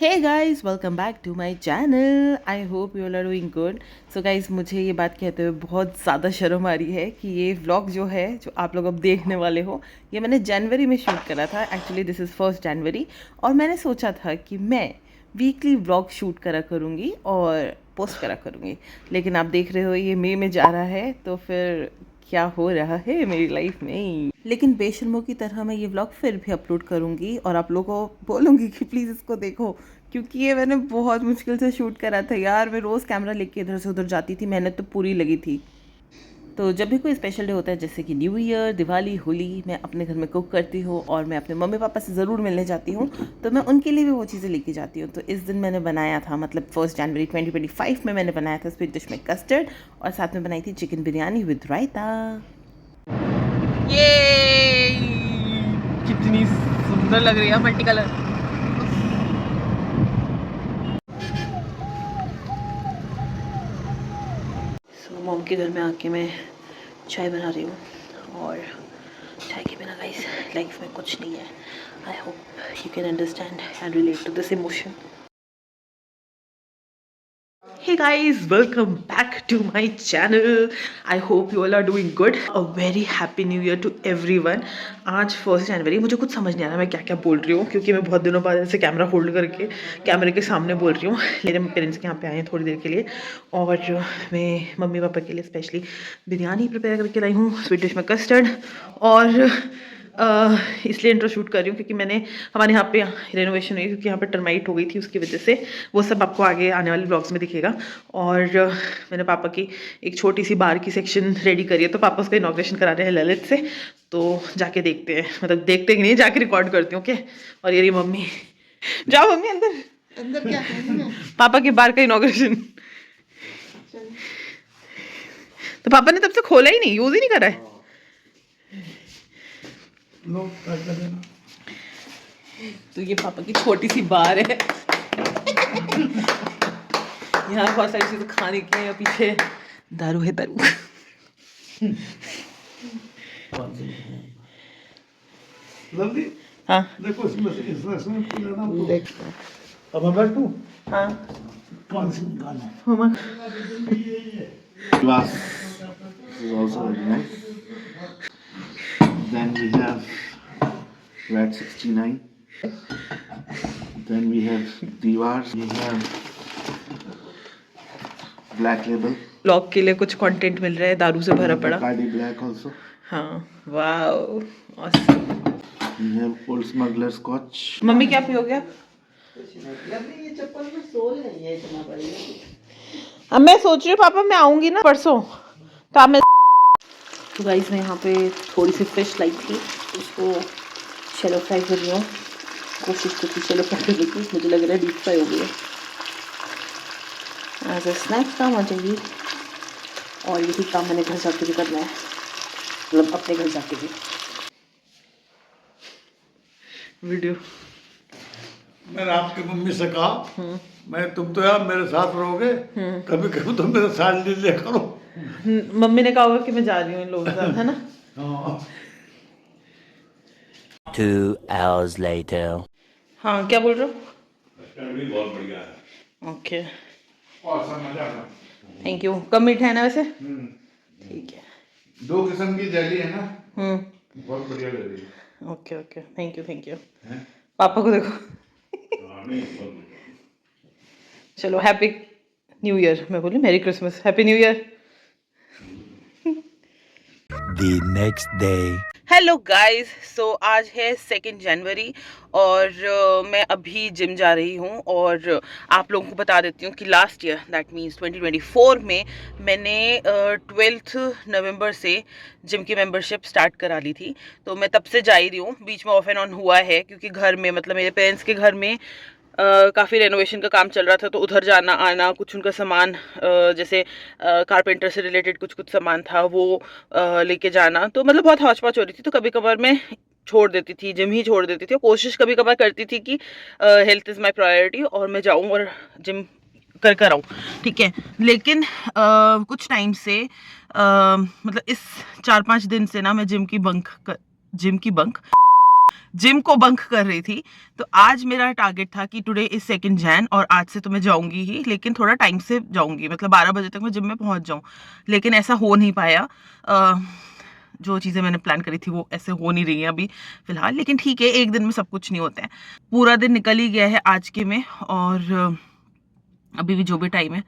Hey guys, welcome back to my channel. I hope you all are doing good. So guys, मुझे ये बात कहते हुए बहुत ज़्यादा शर्म आ रही है कि ये व्लॉग जो है जो आप लोग अब देखने वाले हो, ये मैंने जनवरी में शूट करा था. एक्चुअली दिस इज़ 1 जनवरी और मैंने सोचा था कि मैं वीकली व्लॉग शूट करा करूँगी और पोस्ट करा करूँगी. लेकिन आप देख रहे हो ये मई में जा रहा है, तो फिर क्या हो रहा है मेरी लाइफ में. लेकिन बेशर्मों की तरह मैं ये व्लॉग फिर भी अपलोड करूँगी और आप लोगों को बोलूँगी कि प्लीज़ इसको देखो, क्योंकि ये मैंने बहुत मुश्किल से शूट करा था यार. मैं रोज़ कैमरा लेके इधर से उधर जाती थी, मेहनत तो पूरी लगी थी. तो जब भी कोई स्पेशल डे होता है जैसे कि न्यू ईयर, दिवाली, होली, मैं अपने घर में कुक करती हूँ और मैं अपने मम्मी पापा से ज़रूर मिलने जाती हूँ, तो मैं उनके लिए भी वो चीज़ें लेके जाती हूँ. तो इस दिन मैंने बनाया था, मतलब 1 जनवरी 2025 में मैंने बनाया था स्वीट डिश में कस्टर्ड और साथ में बनाई थी चिकन बिरयानी विद रायता. ये कितनी सुंदर लग रही है मल्टी कलर. सो मॉम के घर में आके मैं चाय बना रही हूँ और चाय के बिना गाइस लाइफ में कुछ नहीं है. I hope you can understand and relate to this emotion. Hey guys, welcome back to my channel. I hope you all are doing good. A very happy new year to everyone. आज 1 जनवरी. मुझे कुछ समझ नहीं आ रहा मैं क्या क्या बोल रही हूँ, क्योंकि मैं बहुत दिनों बाद ऐसे कैमरा होल्ड करके कैमरे के सामने बोल रही हूँ. मेरे पेरेंट्स के यहाँ पे आए हैं थोड़ी देर के लिए और मैं मम्मी पापा के लिए स्पेशली बिरयानी प्रिपेयर करके लाई हूँ, स्वीट डिश में कस्टर्ड. और इसलिए इंट्रो शूट कर रही हूँ क्योंकि मैंने हमारे यहाँ पे रेनोवेशन हुई, क्योंकि यहाँ पे टर्माइट हो गई थी, उसकी वजह से. वो सब आपको आगे आने वाले ब्लॉग्स में दिखेगा. और मैंने पापा की एक छोटी सी बार की सेक्शन रेडी करी है, तो पापा उसका इनॉग्रेशन करा रहे हैं ललित से. तो जाके देखते हैं, मतलब देखते कि नहीं, जाके रिकॉर्ड करती हूँ. ओके. और ये मम्मी, जाओ मम्मी अंदर. अंदर क्या है? पापा की बार का इनॉग्रेशन. तो पापा ने तब से खोला ही नहीं, यूज ही नहीं करा है. तो ये पापा की छोटी सी बार है. यहाँ बहुत सारी चीजें खाने की है. पीछे दारू है, दारू. हाँ देखो इसमें से इंस्ट्रक्शन लेना तो देखते हैं. अब मैं बैठूं हाँ कौन सी गाना मम्मा. Glass is also very nice. Then we have Red 69. Then we have Diwars. We have Black Label. Blog के लिए कुछ कंटेंट मिल रहा है, दारू से भरा पड़ा. Bacardi Black also. हाँ wow awesome. We have Old Smuggler Scotch. Mummy क्या पियोगे आप? ये चप्पल में सोल नहीं है इतना बढ़िया. अब मैं सोच रही हूँ पापा मैं आऊँगी ना परसों, तो आप मैं. तो गाइस मैं यहाँ पे थोड़ी सी फिश लाई थी, उसको शैलो फ्राई कर रही हूँ. कोशिश की थी शैलो फ्राई करने की, मुझे लग रहा है डीप फ्राई हो गई है. एज ए स्नैक्स काम आ जाएगी. और यही काम मैंने घर जाके भी करना है, मतलब अपने घर जाके भी. वीडियो मैंने आपकी मम्मी से कहा मैं तुम तो यार मेरे साथ रहोगे, कभी कभी तो मेरे साथ ले लिया करो. मम्मी ने कहा होगा कि मैं जा रही हूँ इन लोगों के साथ, है ना. हाँ 2 hours later. हाँ क्या बोल रहे हो? भी बहुत बढ़िया है. ओके और सब मजा आता. Thank you. कम मीठा है ना वैसे? ठीक है. 2 किस्म की जेली है ना, बहुत बढ़िया लग रही है. Okay okay thank you thank you. पापा को देखो. चलो हैप्पी न्यू ईयर. मैं बोली merry Christmas, happy new year. The next day. Hello guys, so आज है 2 जनवरी और मैं अभी जिम जा रही हूँ. और आप लोगों को बता देती हूँ कि लास्ट ईयर दैट मीन्स 2024 में मैंने 12 नवंबर से जिम की मेंबरशिप स्टार्ट करा ली थी. तो मैं तब से जा ही रही हूँ. बीच में ऑफ एंड ऑन हुआ है क्योंकि घर में, मतलब मेरे पेरेंट्स के घर में काफ़ी रेनोवेशन का काम चल रहा था, तो उधर जाना आना, कुछ उनका सामान जैसे कारपेंटर से रिलेटेड कुछ कुछ सामान था वो लेके जाना, तो मतलब बहुत हौच पौच हो रही थी. तो कभी कभार मैं छोड़ देती थी, जिम ही छोड़ देती थी. और कोशिश कभी कभार करती थी कि हेल्थ इज़ माय प्रायोरिटी और मैं जाऊँ और जिम कर कर आऊँ, ठीक है. लेकिन कुछ टाइम से मतलब इस 4-5 दिन से ना मैं जिम की बंक जिम को बंक कर रही थी। तो आज मेरा टारगेट था कि टुडे इज 2 जैन और आज से तो मैं जाऊंगी ही, लेकिन थोड़ा टाइम से जाऊंगी, मतलब 12 बजे तक मैं जिम में पहुंच जाऊं। लेकिन ऐसा हो नहीं पाया। जो चीज़ें मैंने प्लान करी थी वो ऐसे हो नहीं रही हैं अभी फिलहाल, लेकिन ठीक है, एक दिन में सब कुछ नहीं होता है। पूरा दिन निकल ही गया है आज के में, और अभी भी जो भी टाइम है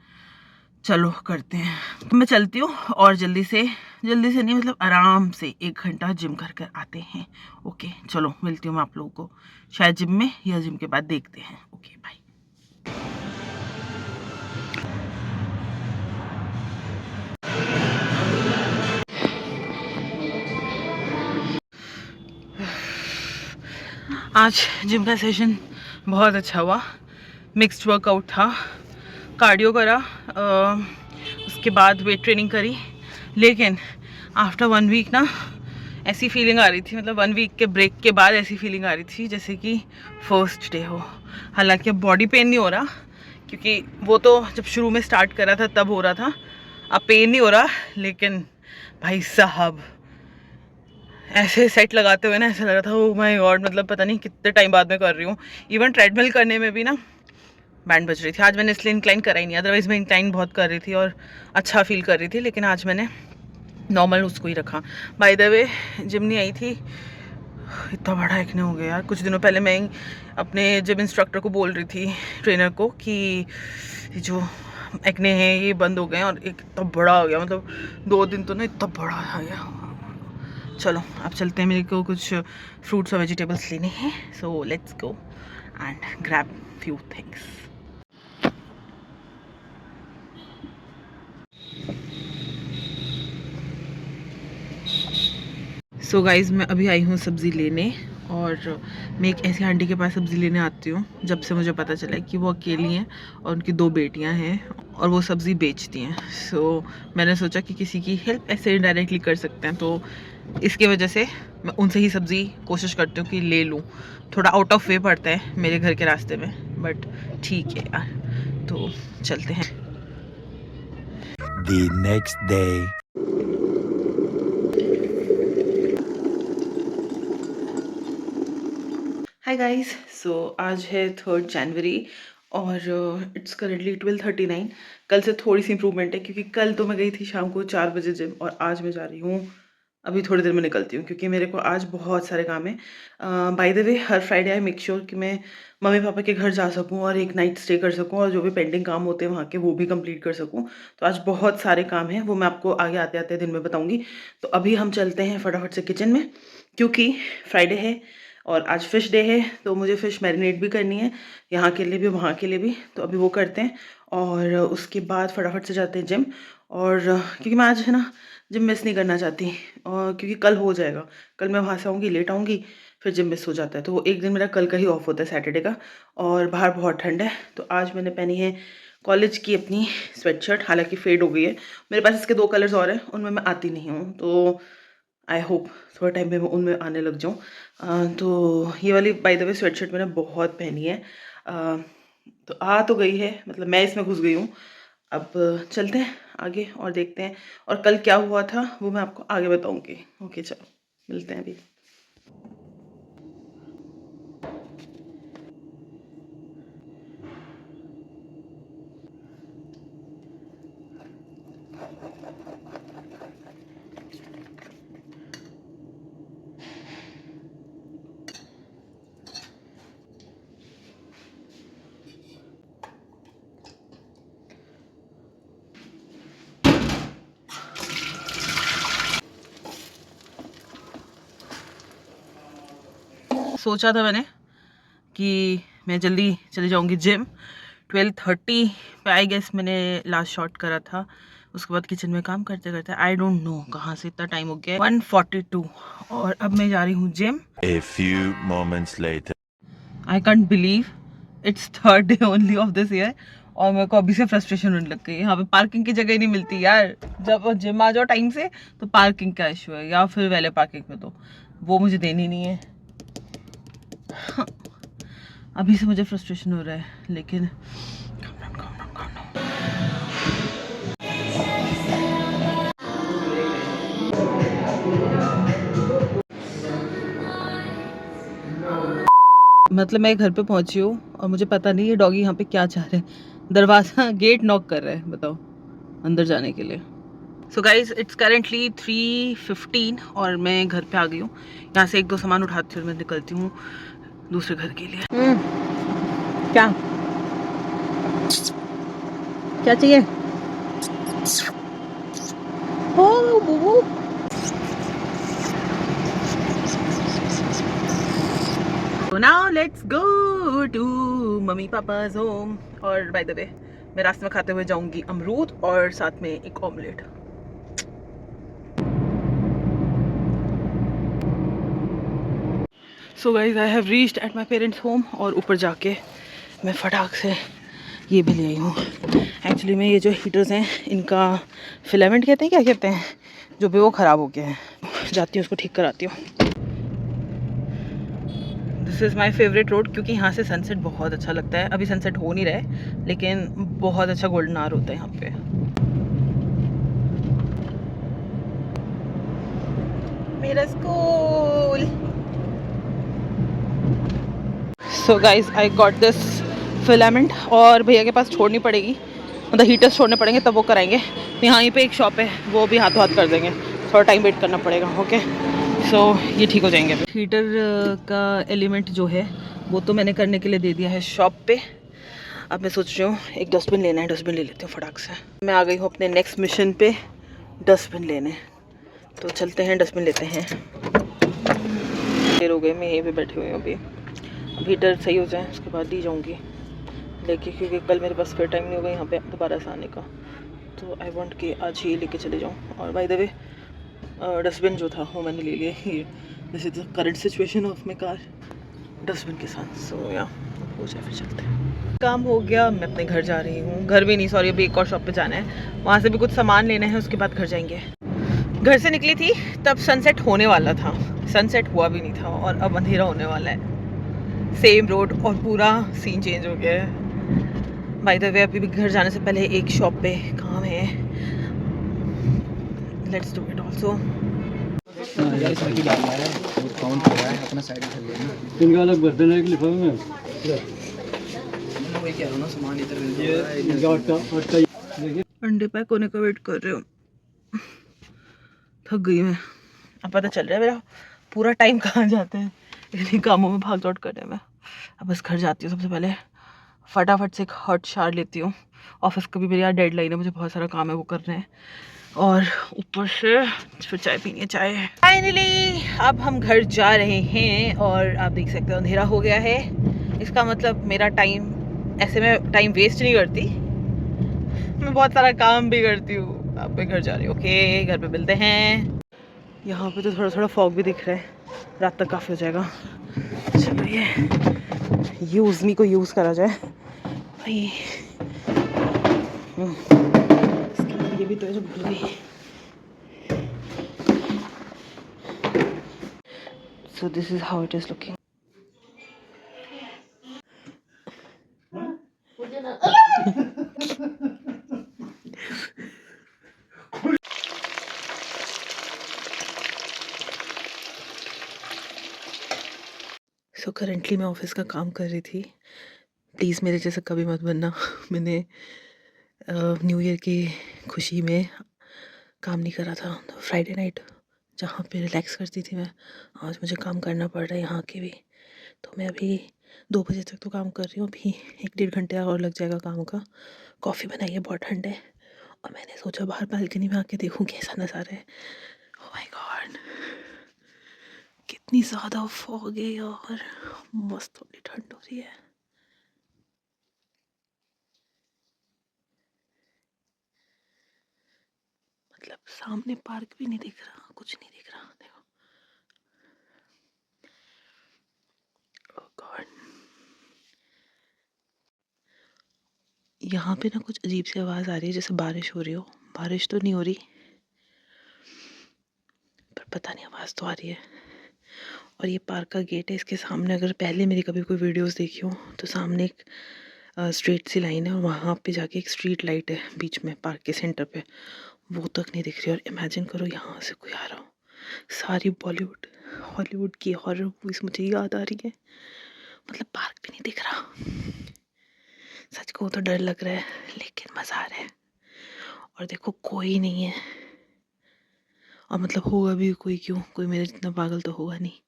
चलो करते हैं। तो मैं चलती हूँ और जल्दी से नहीं, मतलब आराम से 1 घंटा जिम कर कर आते हैं। ओके चलो, मिलती हूँ मैं आप लोगों को शायद जिम में या जिम के बाद, देखते हैं। Okay bye. आज जिम का सेशन बहुत अच्छा हुआ। मिक्स्ड वर्कआउट था, कार्डियो करा, उसके बाद वेट ट्रेनिंग करी। लेकिन आफ्टर 1 वीक ना ऐसी फीलिंग आ रही थी, मतलब 1 वीक के ब्रेक के बाद ऐसी फीलिंग आ रही थी जैसे कि फर्स्ट डे हो। हालांकि अब बॉडी पेन नहीं हो रहा, क्योंकि वो तो जब शुरू में स्टार्ट करा था तब हो रहा था, अब पेन नहीं हो रहा। लेकिन भाई साहब ऐसे सेट लगाते हुए ना ऐसा लग रहा था ओ माय गॉड, मतलब पता नहीं कितने टाइम बाद में कर रही हूँ। इवन ट्रेडमिल करने में भी ना बैंड बज रही थी। आज मैंने इसलिए इंक्लाइन करा ही नहीं, अदरवाइज़ मैं इंक्लाइन बहुत कर रही थी और अच्छा फील कर रही थी, लेकिन आज मैंने नॉर्मल उसको ही रखा। बाय द वे जिम नहीं आई थी, इतना बड़ा एक्ने हो गया यार। कुछ दिनों पहले मैं अपने जिम इंस्ट्रक्टर को बोल रही थी, ट्रेनर को, कि जो एक्ने हैं ये बंद हो गए हैं, और एक इतना बड़ा हो गया, मतलब 2 दिन तो ना इतना बड़ा आ गया। चलो अब चलते हैं, मेरे को कुछ फ्रूट्स और वेजिटेबल्स लेने हैं, so let's go and grab few things. So guys मैं अभी आई हूँ सब्ज़ी लेने, और मैं एक ऐसी आंटी के पास सब्ज़ी लेने आती हूँ जब से मुझे पता चला कि वो अकेली हैं और उनकी 2 बेटियाँ हैं और वो सब्ज़ी बेचती हैं। सो मैंने सोचा कि किसी की हेल्प ऐसे इनडायरेक्टली कर सकते हैं, तो इसके वजह से मैं उनसे ही सब्ज़ी कोशिश करती हूँ कि ले लूँ। थोड़ा आउट ऑफ वे पड़ता है मेरे घर के रास्ते में, बट ठीक है यार, तो चलते हैं। The next day. Hi guys, so आज है 3 जनवरी और इट्स करेंटली 12:39। कल से थोड़ी सी इंप्रूवमेंट है, क्योंकि कल तो मैं गई थी शाम को 4 बजे जिम, और आज मैं जा रही हूँ अभी थोड़ी देर में निकलती हूँ, क्योंकि मेरे को आज बहुत सारे काम है। By the way her Friday I make sure कि मैं मम्मी पापा के घर जा सकूँ और एक नाइट स्टे कर सकूँ, और जो भी पेंडिंग काम होते हैं वहाँ के वो भी कंप्लीट कर सकूँ। तो आज बहुत सारे काम हैं, वो मैं आपको आगे आते आते दिन में बताऊँगी। तो अभी हम चलते हैं फटाफट से किचन में, क्योंकि फ्राइडे है और आज फ़िश डे है, तो मुझे फ़िश मैरिनेट भी करनी है, यहाँ के लिए भी वहाँ के लिए भी। तो अभी वो करते हैं और उसके बाद फटाफट से जाते हैं जिम। और क्योंकि मैं आज है ना जिम मिस नहीं करना चाहती, और क्योंकि कल हो जाएगा, कल मैं वहाँ से आऊँगी, लेट आऊँगी, फिर जिम मिस हो जाता है। तो वो एक दिन मेरा कल का ही ऑफ होता है, सैटरडे का, और बाहर बहुत ठंड है। तो आज मैंने पहनी है कॉलेज की अपनी स्वेटशर्ट, हालांकि फेड हो गई है। मेरे पास इसके 2 कलर्स और हैं, उनमें मैं आती नहीं हूँ, तो आई होप थोड़ा टाइम में मैं उनमें आने लग जाऊँ। तो ये वाली बाय द वे स्वेटशर्ट मैंने बहुत पहनी है, तो आ तो गई है, मतलब मैं इसमें घुस गई हूँ। अब चलते हैं आगे और देखते हैं, और कल क्या हुआ था वो मैं आपको आगे बताऊँगी। ओके चलो मिलते हैं अभी। सोचा था मैंने कि मैं जल्दी चली जाऊंगी जिम, 12:30 पे आई गेस मैंने लास्ट शॉट करा था। उसके बाद किचन में काम करते करते आई डोंट नो कहाँ से इतना टाइम हो गया, 1:42, और अब मैं जा रही हूँ gym. A few moments later. I can't believe it's 3rd day only of this year, और मेरे को अभी से फ्रस्ट्रेशन होने लग गई। यहाँ पे पार्किंग की जगह ही नहीं मिलती यार, जब जिम आ जाओ टाइम से तो पार्किंग का इशू है, या फिर वैले पार्किंग में, तो वो मुझे देनी नहीं है। अभी से मुझे फ्रस्ट्रेशन हो रहा है, लेकिन मतलब मैं घर पे पहुंची हूँ और मुझे पता नहीं ये डॉगी यहाँ पे क्या चाह रहे हैं। दरवाज़ा गेट नॉक कर रहा है, बताओ, अंदर जाने के लिए। सो गाइज इट्स करेंटली 3:15 और मैं घर पे आ गई हूँ। यहाँ से एक दो सामान उठाती हूँ और मैं निकलती हूँ दूसरे घर के लिए। क्या क्या चाहिए? ओ बुबू, so now let's go to मम्मी पापा's home। और बाय द वे मैं रास्ते में खाते हुए जाऊंगी अमरूद और साथ में एक omelette. So guys I have reached at my parents home और ऊपर जाके मैं फटाक से ये भी ले आई हूँ। एक्चुअली में ये जो हीटर्स हैं इनका फिलामेंट कहते हैं, क्या कहते हैं, जो भी वो ख़राब हो गया है, जाती हूँ उसको ठीक कराती हूँ। This is my favourite road क्योंकि यहाँ से सनसेट बहुत अच्छा लगता है। अभी सनसेट हो नहीं रहा है लेकिन बहुत अच्छा गोल्डन आवर होता है यहाँ पे। मेरा school. So guys I got this filament और भैया के पास छोड़नी पड़ेगी, मतलब हीटर्स छोड़ने पड़ेंगे तब वो कराएंगे। तो यहाँ पे एक शॉप है, वो भी हाथों हाथ कर देंगे, थोड़ा टाइम वेट करना पड़ेगा। ओके सो ये ठीक हो जाएंगे। हीटर का एलिमेंट जो है वो तो मैंने करने के लिए दे दिया है शॉप पे। अब मैं सोच रही हूँ एक डस्टबिन लेना है, डस्टबिन ले लेती हूँ फटाक से। मैं आ गई हूँ अपने नेक्स्ट मिशन पे, डस्टबिन लेने। तो चलते हैं डस्टबिन लेते हैं। देर हो गई, मैं यहीं पे बैठी हुई हूँ अभी। हीटर सही हो जाए उसके बाद ही जाऊँगी लेके, क्योंकि कल मेरे पास फिर टाइम नहीं होगा यहाँ पे दोबारा से आने का। तो आई वांट कि आज ही लेके चले जाऊँ। और बाय द वे डस्टबिन जो था वो मैंने ले लिया। ये this is the current situation of my car dustbin के साथ। सो या हो जाए फिर चलते हैं। काम हो गया, मैं अपने घर जा रही हूँ। घर भी नहीं, सॉरी, अभी एक और शॉप पे जाना है, वहाँ से भी कुछ सामान लेना है, उसके बाद घर जाएंगे। घर से निकली थी तब सनसेट होने वाला था, सनसेट हुआ भी नहीं था और अब अंधेरा होने वाला है। सेम रोड और पूरा सीन चेंज हो गया है। बाय द वे अभी भी घर जाने से पहले एक शॉप पे काम है, लेट्स डू इट ऑल्सो। अंडे पैक होने का वेट कर रहे हो, थक गई मैं। अब पता चल रहा है मेरा पूरा टाइम कहाँ जाता है इन्हीं कामों में भाग दौड़ करने में। अब बस घर जाती हूँ, सबसे पहले फटाफट से एक हॉट शावर लेती हूँ। ऑफिस का भी मेरी यार डेडलाइन है, मुझे बहुत सारा काम है वो करना है, और ऊपर से फिर चाय पीनी है। चाय फाइनली अब हम घर जा रहे हैं और आप देख सकते हो अंधेरा हो गया है। इसका मतलब मेरा टाइम, ऐसे मैं टाइम वेस्ट नहीं करती, मैं बहुत सारा काम भी करती हूँ। अब मैं घर जा रही हूँ। ओके घर पे मिलते हैं। यहाँ पे तो थोड़ा थोड़ा फॉग भी दिख रहा है, रात तक काफ़ी हो जाएगा। चलो ये यूज़ मी को यूज़ करा जाए भाई। इसके बाद ये भी तो जो भूल गई। So this is how it is looking. So currently मैं ऑफिस का काम कर रही थी। प्लीज़ मेरे जैसा कभी मत बनना। मैंने न्यू ईयर की खुशी में काम नहीं करा था। तो फ्राइडे नाइट जहाँ पे रिलैक्स करती थी मैं, आज मुझे काम करना पड़ रहा है यहाँ के भी। तो मैं अभी 2 बजे तक तो काम कर रही हूँ, अभी 1-1.5 घंटे और लग जाएगा काम का। कॉफ़ी बनाई है, बहुत ठंड है, और मैंने सोचा बाहर बालकनी में आके देखूँ कैसा नज़ारा है। ओह माय गॉड, कितनी ज़्यादा फॉग है यार, मस्त थोड़ी ठंड हो रही है। मतलब सामने पार्क भी नहीं दिख रहा, कुछ नहीं दिख रहा। देखो, ओह गॉड, यहाँ पे ना कुछ अजीब सी आवाज़ आ रही है, जैसे बारिश हो रही हो। बारिश तो नहीं हो रही पर पता नहीं आवाज़ तो आ रही है। और ये पार्क का गेट है, इसके सामने अगर पहले मेरी कभी कोई वीडियोस देखी हो तो सामने एक स्ट्रेट सी लाइन है और वहाँ पे जाके एक स्ट्रीट लाइट है बीच में पार्क के सेंटर पे, वो तक नहीं दिख रही। और इमेजिन करो यहाँ से कोई आ रहा हो, सारी बॉलीवुड हॉलीवुड की हॉरर मूवीज़ मुझे याद आ रही है। मतलब पार्क भी नहीं दिख रहा। सच को तो डर लग रहा है, लेकिन मज़ा आ रहा है। और देखो कोई नहीं है, और मतलब होगा भी कोई क्यों, कोई मेरे जितना पागल तो होगा नहीं।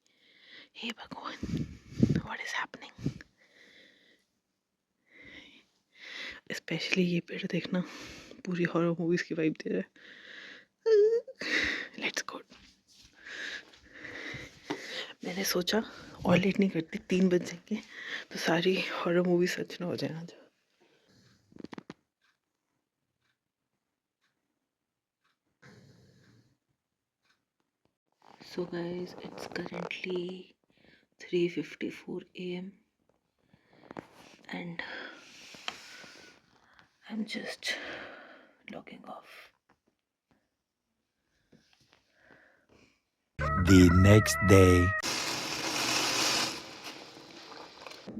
हे भगवान, व्हाट इज हैपनिंग। स्पेशली ये पेड़ देखना, पूरी हॉरर मूवीज की वाइब दे रहा है। Let's go. मैंने सोचा और लेट नहीं करती, 3 बज जाएंगे तो सारी हॉरर मूवी सच ना हो जाए आज। So guys, it's currently 3:54 a.m. and I'm just logging off. The next day.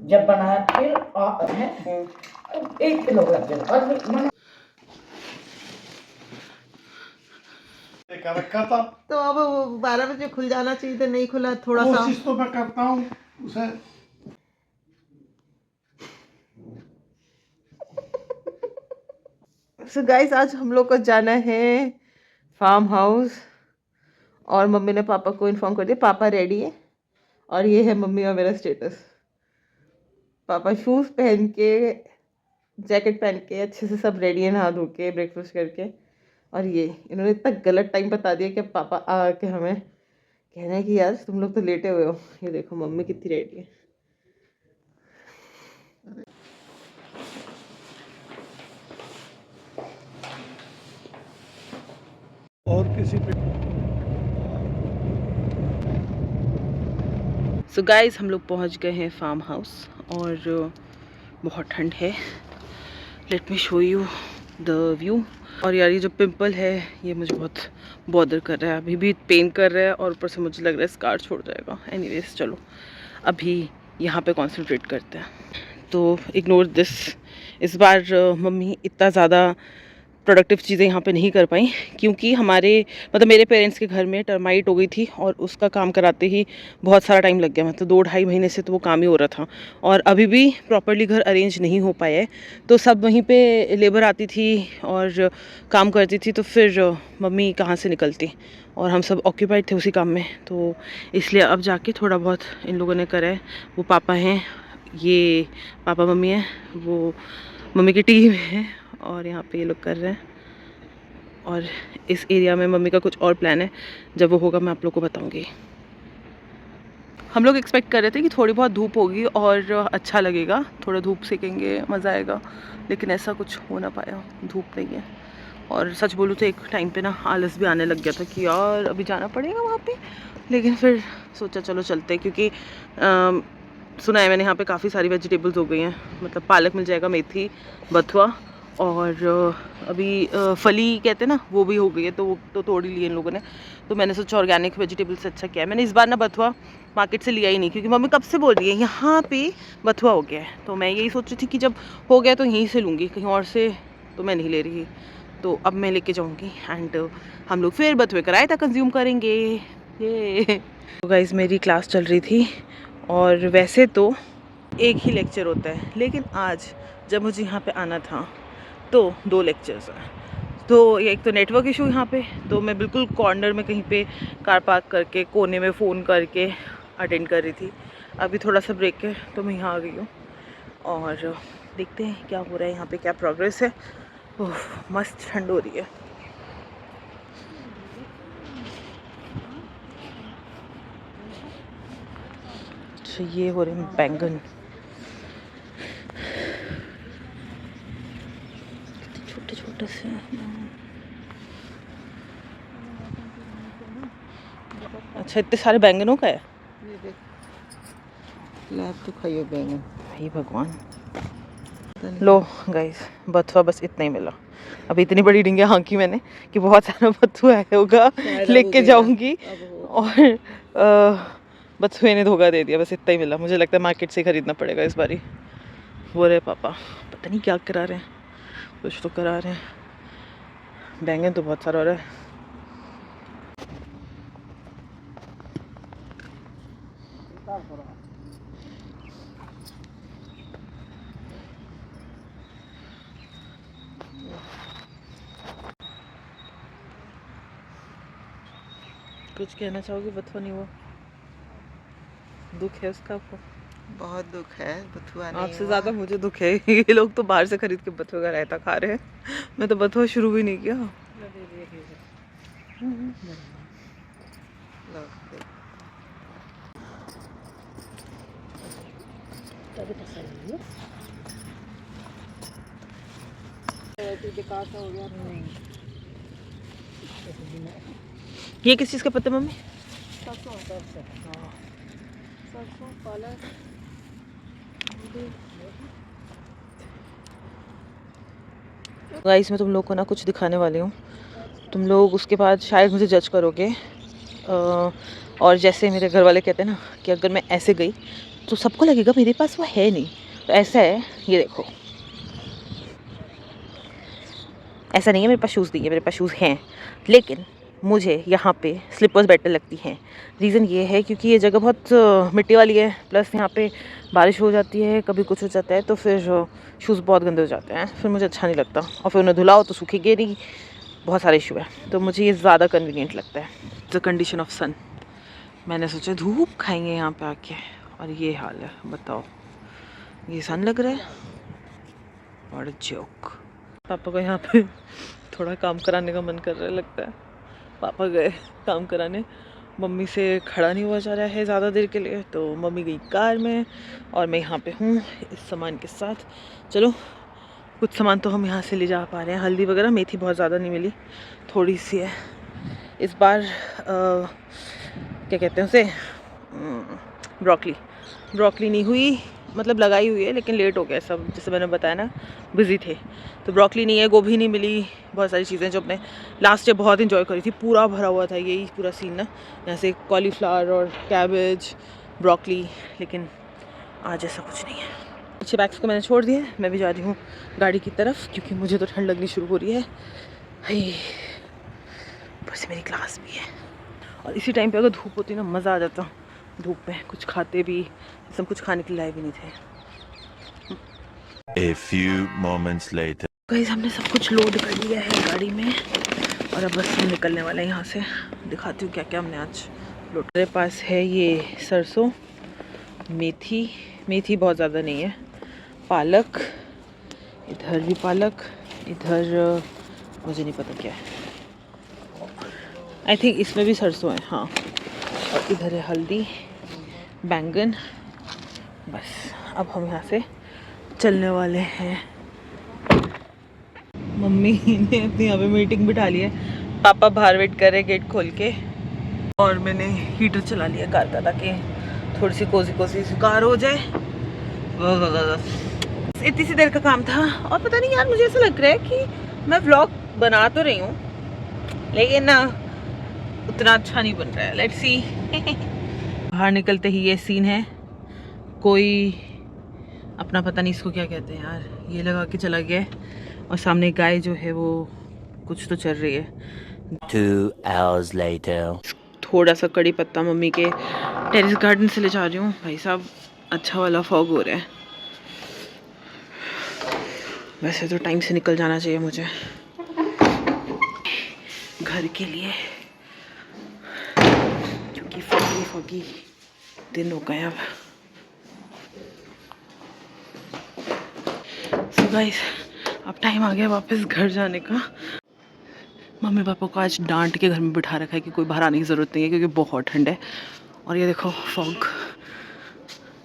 जब बनाया फिर है 1 किलो लग गया और का रखा था, तो अब 12 बजे खुल जाना चाहिए था, नहीं खुला थोड़ा सा। कोशिश तो मैं करता हूँ उसे। सो गाइस, आज हम लोग को जाना है फार्म हाउस, और मम्मी ने पापा को इन्फॉर्म कर दिया, पापा रेडी है। और ये है मम्मी और मेरा स्टेटस। पापा शूज़ पहन के, जैकेट पहन के अच्छे से सब रेडी है, नहा धो के ब्रेकफास्ट करके। और ये इन्होंने इतना गलत टाइम बता दिया कि पापा आके हमें कह रहे हैं कि यार तुम लोग तो लेटे हुए हो। ये देखो मम्मी कितनी रेडी है। और किसी पे सो गाइस, हम लोग पहुंच गए हैं फार्म हाउस, और बहुत ठंड है। Let me show you the view. और यार ये जो पिंपल है ये मुझे बहुत बॉदर कर रहा है, अभी भी पेन कर रहा है, और ऊपर से मुझे लग रहा है स्कार छोड़ जाएगा। एनीवेज चलो अभी यहाँ पे कंसंट्रेट करते हैं। तो इग्नोर दिस। इस बार मम्मी इतना ज़्यादा प्रोडक्टिव चीज़ें यहाँ पे नहीं कर पाई, क्योंकि हमारे मतलब मेरे पेरेंट्स के घर में टर्माइट हो गई थी, और उसका काम कराते ही बहुत सारा टाइम लग गया। मतलब 2-2.5 महीने से तो वो काम ही हो रहा था, और अभी भी प्रॉपरली घर अरेंज नहीं हो पाया है। तो सब वहीं पे लेबर आती थी और काम करती थी, तो फिर मम्मी कहाँ से निकलती, और हम सब ऑक्यूपाइड थे उसी काम में। तो इसलिए अब जाके थोड़ा बहुत इन लोगों ने करा है। वो पापा हैं, ये पापा मम्मी हैं, वो मम्मी की टीम है, और यहाँ पे ये लोग कर रहे हैं। और इस एरिया में मम्मी का कुछ और प्लान है, जब वो होगा मैं आप लोग को बताऊंगी। हम लोग एक्सपेक्ट कर रहे थे कि थोड़ी बहुत धूप होगी और अच्छा लगेगा, थोड़ा धूप सेकेंगे मज़ा आएगा, लेकिन ऐसा कुछ हो ना पाया, धूप नहीं है। और सच बोलूँ तो एक टाइम पे ना आलस भी आने लग गया था कि यार अभी जाना पड़ेगा वहाँ पे, लेकिन फिर सोचा चलो चलते हैं, क्योंकि सुना है मैंने यहाँ पे काफ़ी सारी वेजिटेबल्स हो गई हैं। मतलब पालक मिल जाएगा, मेथी, बथुआ, और अभी फली कहते हैं ना, वो भी हो गई है, तो वो तो तोड़ ही लिए इन लोगों ने। तो मैंने सोचा ऑर्गेनिक वेजिटेबल से अच्छा क्या है। मैंने इस बार ना बथुआ मार्केट से लिया ही नहीं, क्योंकि मम्मी कब से बोल रही है यहाँ पे बथुआ हो गया है। तो मैं यही सोच रही थी कि जब हो गया तो यहीं से लूँगी, कहीं और से तो मैं नहीं ले रही। तो अब मैं लेके जाऊँगी, एंड हम लोग फिर बथुए का रायता कंज्यूम करेंगे। ये तो गाइस, मेरी क्लास चल रही थी, और वैसे तो एक ही लेक्चर होता है, लेकिन आज जब मुझे यहाँ पे आना था तो 2 लेक्चर्स हैं। तो एक तो नेटवर्क इशू यहाँ पे, तो मैं बिल्कुल कॉर्नर में कहीं पे कार पार्क करके कोने में फ़ोन करके अटेंड कर रही थी। अभी थोड़ा सा ब्रेक है तो मैं यहाँ आ गई हूँ, और देखते हैं क्या हो रहा है यहाँ पे, क्या प्रोग्रेस है। ओह, मस्त ठंड हो रही है। अच्छा, ये हो रहे हैं बैंगन, छोटे छोटे से। अच्छा, इतने सारे बैंगनों का है। तो खाइए बैंगन, हे भगवान। लो गाइस, बथुआ बस इतना ही मिला। अभी इतनी बड़ी डिंगे हाँकी मैंने कि बहुत सारा बथुआ आया होगा, लेके जाऊंगी, और बथुए ने धोखा दे दिया, बस इतना ही मिला। मुझे लगता है मार्केट से खरीदना पड़ेगा इस बारी। वो रहे पापा, पता नहीं क्या करा रहे हैं, कुछ तो करा रहे हैं। बैंगन तो बहुत सारा हो रहा है। कुछ कहना चाहोगे बथुआ नहीं हुआ? दुख है उसका आपको? बहुत दुख है, बथुआ नहीं आपसे हुआ। ज़्यादा मुझे दुख है। ये लोग तो बाहर से खरीद के बथुआ का रायता खा रहे हैं, मैं तो बथुआ शुरू भी नहीं किया। लो, देख। ये किस चीज़ का पत्ता मम्मी? गाइस मैं तुम लोग को ना कुछ दिखाने वाली हूँ, तुम लोग उसके बाद शायद मुझे जज करोगे। और जैसे मेरे घर वाले कहते हैं ना कि अगर मैं ऐसे गई तो सबको लगेगा मेरे पास वो है नहीं, तो ऐसा है, ये देखो, ऐसा नहीं है मेरे पास शूज़ नहीं है, मेरे पास शूज़ हैं, लेकिन मुझे यहाँ पे स्लीपर्स बेटर लगती हैं। रीज़न ये है क्योंकि ये जगह बहुत मिट्टी वाली है, प्लस यहाँ पे बारिश हो जाती है, कभी कुछ हो जाता है, तो फिर शूज़ बहुत गंदे हो जाते हैं, फिर मुझे अच्छा नहीं लगता, और फिर उन्हें धुलाओ तो सूखेंगे नहीं, बहुत सारे इशू है, तो मुझे ये ज़्यादा कन्वीनियंट लगता है। द कंडीशन ऑफ सन, मैंने सोचा धूप खाएंगे यहाँ पे आके, और ये हाल है, बताओ ये सन लग रहा है, और जोक। पापा को यहाँ पे थोड़ा काम कराने का मन कर रहा है लगता है, पापा गए काम कराने, मम्मी से खड़ा नहीं हुआ जा रहा है ज़्यादा देर के लिए, तो मम्मी गई कार में और मैं यहाँ पे हूँ इस सामान के साथ। चलो कुछ सामान तो हम यहाँ से ले जा पा रहे हैं, हल्दी वगैरह, मेथी बहुत ज़्यादा नहीं मिली, थोड़ी सी है इस बार। क्या कहते हैं उसे, ब्रोकली नहीं हुई, मतलब लगाई हुई है लेकिन लेट हो गया सब, जैसे मैंने बताया ना बिज़ी थे, तो ब्रोकली नहीं है, गोभी नहीं मिली, बहुत सारी चीज़ें जो अपने लास्ट ईयर बहुत इंजॉय करी थी, पूरा भरा हुआ था यही पूरा सीन ना, यहाँ से कॉलीफ्लावर और कैबेज, ब्रोकली, लेकिन आज ऐसा कुछ नहीं है। अच्छे बैग्स को मैंने छोड़ दिया, मैं भी जा रही हूँ गाड़ी की तरफ क्योंकि मुझे तो ठंड लगनी शुरू हो रही है, ऊपर से मेरी क्लास भी है, और इसी टाइम पे अगर धूप होती ना मज़ा आ जाता, धूप में कुछ खाते भी, सब कुछ खाने के लायक भी नहीं थे। A few moments later. Guys हमने सब कुछ लोड कर लिया है गाड़ी में, और अब बस हम निकलने वाले हैं यहाँ से, दिखाती हूँ क्या क्या हमने आज लोड। मेरे पास है ये सरसों, मेथी बहुत ज़्यादा नहीं है, पालक, इधर भी पालक, इधर मुझे नहीं पता क्या है, आई थिंक इसमें भी सरसों है, हाँ, और इधर है हल्दी, बैंगन, बस अब हम यहाँ से चलने वाले हैं। मम्मी ने अपनी यहाँ पे मीटिंग बिठा ली है, पापा बाहर वेट कर रहे गेट खोल के, और मैंने हीटर चला लिया कार का ताकि थोड़ी सी कोसी कार हो जाए। इतनी सी देर का काम था, और पता नहीं यार मुझे ऐसा लग रहा है कि मैं व्लॉग बना तो रही हूँ लेकिन उतना अच्छा नहीं बन रहा है, लेट्स सी। बाहर निकलते ही ये सीन है, कोई अपना पता नहीं इसको क्या कहते हैं यार, ये लगा के चला गया है, और सामने गाय जो है वो कुछ तो चल रही है। 2 hours later. थोड़ा सा कड़ी पत्ता मम्मी के टेरेस गार्डन से ले जा रही हूँ, भाई साहब अच्छा वाला फॉग हो रहा है, वैसे तो टाइम से निकल जाना चाहिए मुझे घर के लिए, क्योंकि फॉगी दिन हो गए अब। सो गाइस अब टाइम आ गया वापस घर जाने का। मम्मी पापा को आज डांट के घर में बिठा रखा है कि कोई बाहर आने की ज़रूरत नहीं है क्योंकि बहुत ठंड है, और ये देखो फॉग।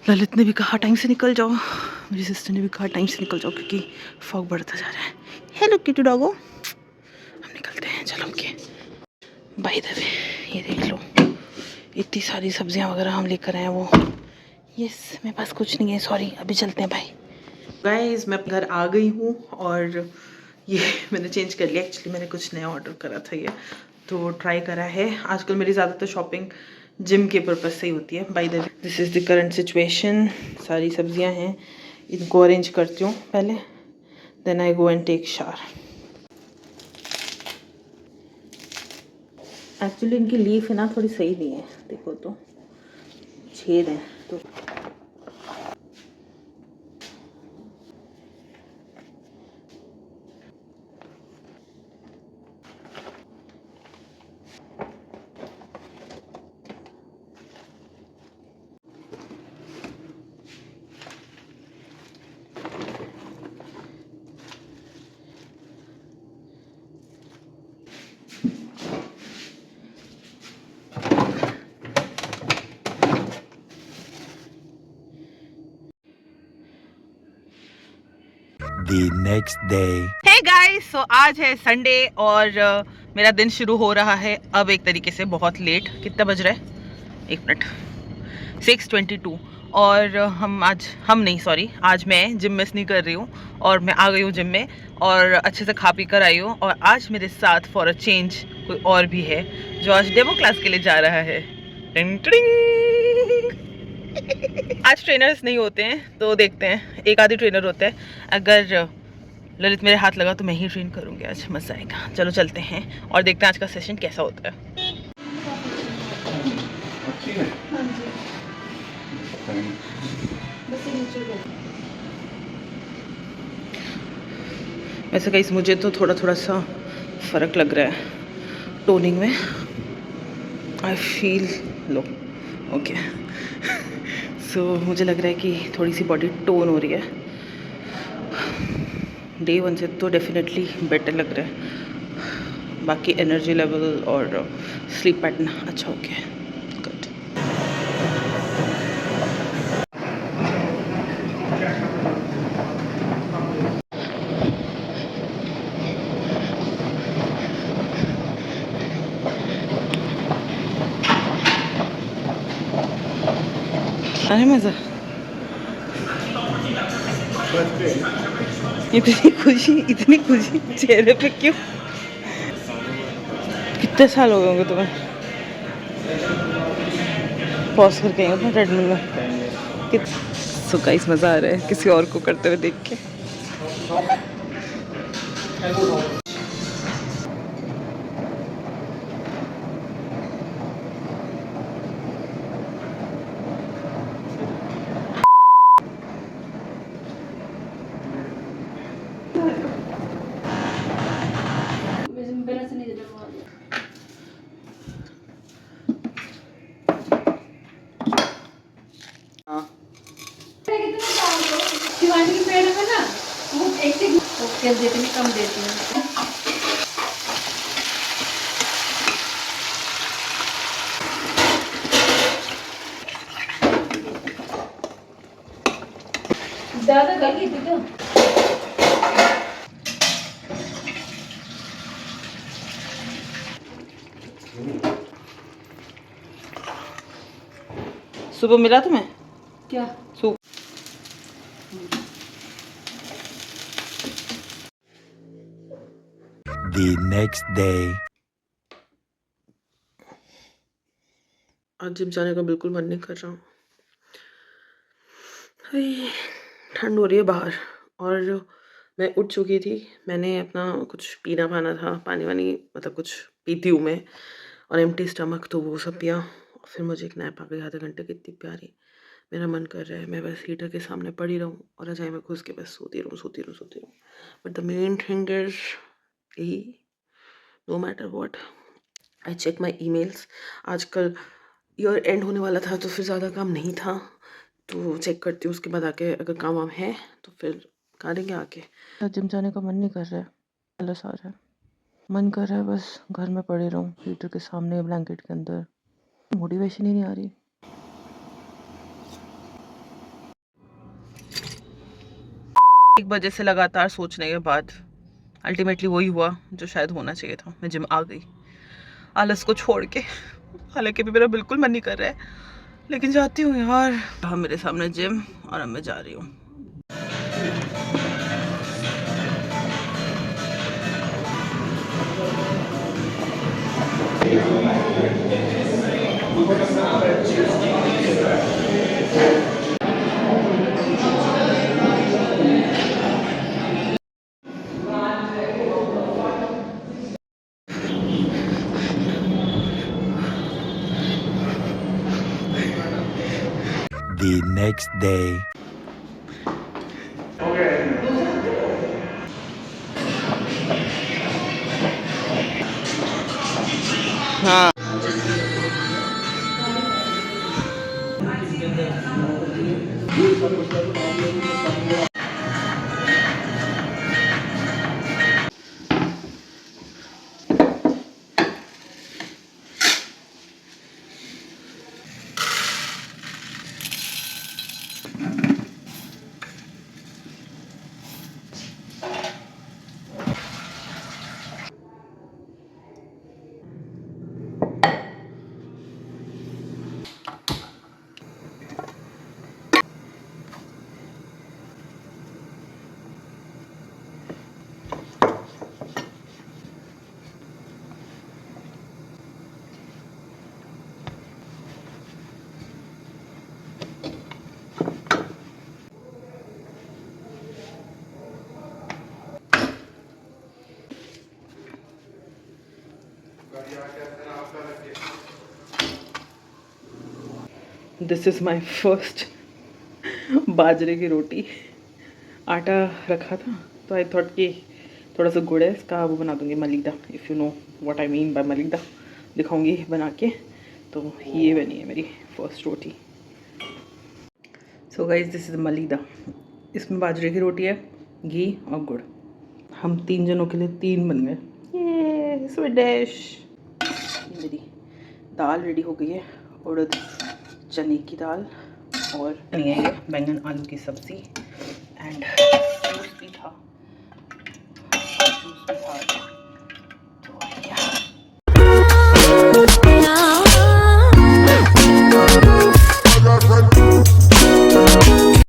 ललित ने भी कहा टाइम से निकल जाओ, मेरी सिस्टर ने भी कहा टाइम से निकल जाओ क्योंकि फॉग बढ़ता जा रहा है। हेलो किटू डॉगो, हम निकलते हैं, चलो के बाय द वे ये देख लो इतनी सारी सब्जियां वगैरह हम लेकर आए हैं, वो यस मेरे पास कुछ नहीं है, सॉरी, अभी चलते हैं बाय। गाइस मैं घर आ गई हूँ, और ये मैंने चेंज कर लिया, एक्चुअली मैंने कुछ नया ऑर्डर करा था ये, तो ट्राई करा है। आजकल मेरी ज़्यादातर शॉपिंग जिम के पर्पज़ से ही होती है। By the way this is the current situation, सारी सब्जियां हैं, इनको अरेंज करती हूँ पहले, then I go and take shower. Actually इनकी लीफ है ना थोड़ी सही नहीं है, देखो तो छेद है, तो The next day. Hey guys, so आज है संडे और मेरा दिन शुरू हो रहा है अब एक तरीके से बहुत लेट। कितना बज रहा है? एक मिनट, 6:22। और आज मैं जिम मिस नहीं कर रही हूँ और मैं आ गई हूँ जिम में और अच्छे से खा पी कर आई हूँ। और आज मेरे साथ फॉर अ चेंज कोई और भी है जो आज डेमो क्लास के लिए जा रहा है। टिंग टिंग। आज ट्रेनर्स नहीं होते हैं तो देखते हैं, एक आधी ट्रेनर होता है। अगर ललित मेरे हाथ लगा तो मैं ही ट्रेन करूँगी, आज मज़ा आएगा। चलो चलते हैं और देखते हैं आज का सेशन कैसा होता है। वैसे गाइस मुझे तो थोड़ा थोड़ा सा फ़र्क लग रहा है टोनिंग में। I feel low okay. सो मुझे लग रहा है कि थोड़ी सी बॉडी टोन हो रही है। डे 1 से तो डेफिनेटली बेटर लग रहा है। बाकी एनर्जी लेवल और स्लीप पैटर्न अच्छा हो गया है। गुड। अरे मज़ा, इतनी खुशी चेहरे पे क्यों? कितने साल हो गए होंगे तुम्हें पॉज करके आई अपना ट्रेडमिल में? सो गाइस मज़ा आ रहा है किसी और को करते हुए देख के। शिवानी की पेड़ में ना वो एक कैसे देती है, कम देती है। ज़्यादा गली थी तो सुबह मिला तुम्हें क्या? सूप? The next day. आज जिम जाने का बिल्कुल मन नहीं कर रहा हूँ। ठंड हो रही है बाहर और मैं उठ चुकी थी। मैंने अपना कुछ पीना पाना था, पानी वानी मतलब कुछ पीती हूँ मैं, और एम्प्टी स्टमक तो वो सब पिया। फिर मुझे एक नैप आ गई आधे घंटे की, इतनी प्यारी। मेरा मन कर रहा है मैं बस हीटर के सामने पड़ी रहूँ और रजाई में घुस के बस सोती रहूँ। But the main thing is यही, no matter what I check my emails. आजकल ईयर एंड होने वाला था तो फिर ज़्यादा काम नहीं था, तो चेक करती हूँ। उसके बाद आके अगर काम वाम है तो फिर करेंगे आके। जिम जाने का मन नहीं कर रहा है, आलस आ रहा है। मन कर रहा है बस घर में पड़े रहूँ हीटर के सामने, ब्लैंकेट के अंदर। मोटिवेशन ही नहीं आ रही। 1 बजे से लगातार सोचने के बाद अल्टीमेटली वही हुआ जो शायद होना चाहिए था। मैं जिम आ गई आलस को छोड़ के। हालांकि भी मेरा बिल्कुल मन नहीं कर रहा है, लेकिन जाती हूँ यार। हाँ, मेरे सामने जिम और अब मैं जा रही हूँ। The next day. हाँ, दिस इज़ माई फर्स्ट बाजरे की रोटी। आटा रखा था तो आई थॉट कि थोड़ा सा गुड़ है इसका, वो बना दूँगी malida. If you know what I mean by malida, दिखाऊंगी बना के। तो ये बनी है मेरी first roti. So guys this is malida. इसमें बाजरे की रोटी है, घी और गुड़। हम 3 जनों के लिए 3 बन गए। ये स्वीडिश। मेरी दाल रेडी हो गई है, उड़द चने की दाल, और ये बैंगन आलू की सब्ज़ी एंड जूस भी था।